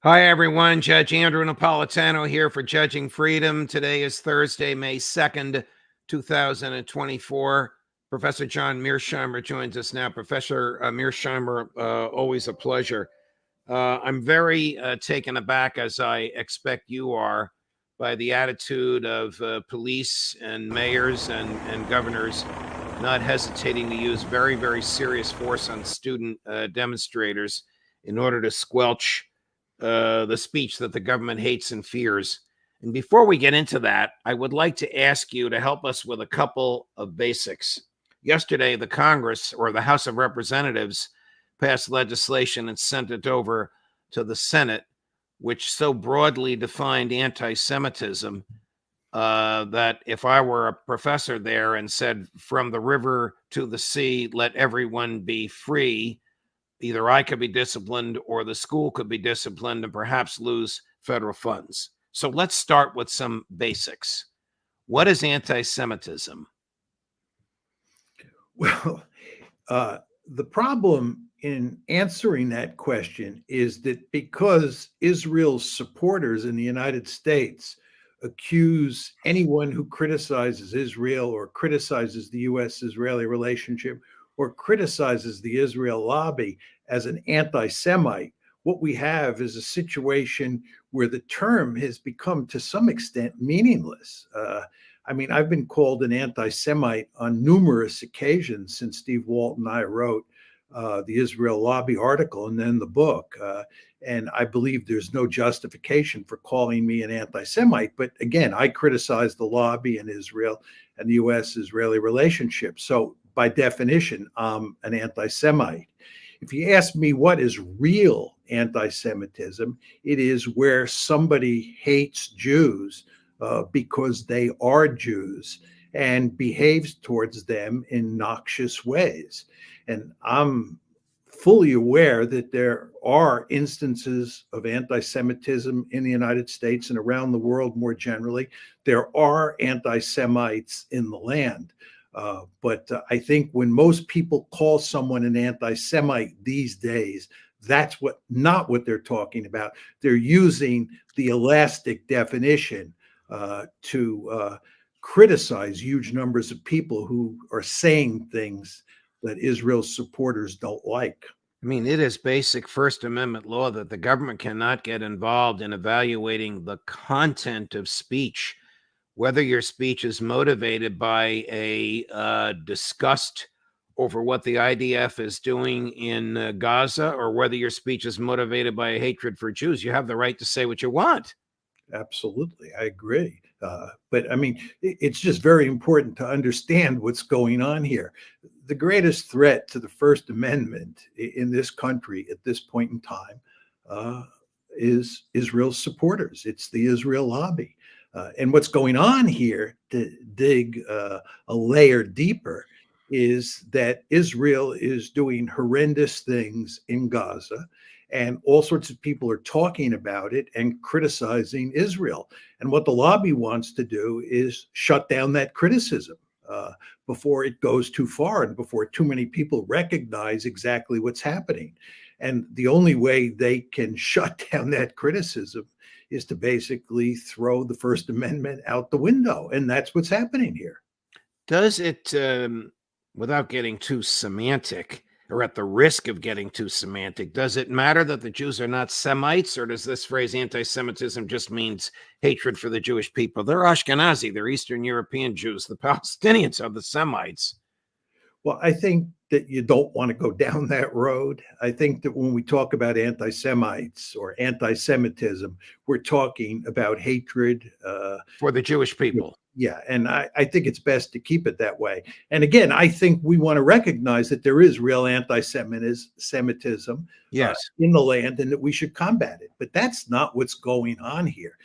Hi, everyone. Judge Andrew Napolitano here for Judging Freedom. Today is Thursday, May 2nd, 2024. Professor John Mearsheimer joins us now. Professor Mearsheimer, always a pleasure. I'm very taken aback, as I expect you are, by the attitude of police and mayors and governors not hesitating to use very, very serious force on student demonstrators in order to squelch the speech that the government hates and fears. And before we get into that, I would like to ask you to help us with a couple of basics. Yesterday, the Congress, or the House of Representatives, passed legislation and sent it over to the Senate, which so broadly defined anti-Semitism that if I were a professor there and said, from the river to the sea, let everyone be free, either I could be disciplined or the school could be disciplined and perhaps lose federal funds. So let's start with some basics. What is anti-Semitism? Well, the problem in answering that question is that because Israel's supporters in the United States accuse anyone who criticizes Israel or criticizes the U.S.-Israeli relationship or criticizes the Israel lobby as an anti-Semite, what we have is a situation where the term has become to some extent meaningless. I've been called an anti-Semite on numerous occasions since Steve Walton and I wrote the Israel lobby article and then the book. And I believe there's no justification for calling me an anti-Semite. But again, I criticize the lobby in Israel and the U.S.-Israeli relationship. So by definition, I'm an anti-Semite. If you ask me what is real anti-Semitism, it is where somebody hates Jews because they are Jews and behaves towards them in noxious ways. And I'm fully aware that there are instances of anti-Semitism in the United States and around the world more generally. There are anti-Semites in the land. But I think when most people call someone an anti-Semite these days, that's not what they're talking about. They're using the elastic definition to criticize huge numbers of people who are saying things that Israel's supporters don't like. I mean, it is basic First Amendment law that the government cannot get involved in evaluating the content of speech, whether your speech is motivated by a disgust over what the IDF is doing in Gaza, or whether your speech is motivated by a hatred for Jews. You have the right to say what you want. Absolutely, I agree. But I mean, it's just very important to understand what's going on here. The greatest threat to the First Amendment in this country at this point in time is Israel's supporters. It's the Israel lobby. And what's going on here, to dig a layer deeper, is that Israel is doing horrendous things in Gaza, and all sorts of people are talking about it and criticizing Israel. And what the lobby wants to do is shut down that criticism before it goes too far and before too many people recognize exactly what's happening. And the only way they can shut down that criticism is to basically throw the First Amendment out the window. And that's what's happening here. Does it, without getting too semantic, or at the risk of getting too semantic, does it matter that the Jews are not Semites, or does this phrase anti-Semitism just means hatred for the Jewish people? They're Ashkenazi, they're Eastern European Jews. The Palestinians are the Semites. Well, I think that you don't want to go down that road. I think that when we talk about anti-Semites or anti-Semitism, we're talking about hatred for the Jewish people. Yeah, and I think it's best to keep it that way. And again, I think we want to recognize that there is real anti-Semitism yes, in the land and that we should combat it. But that's not what's going on here.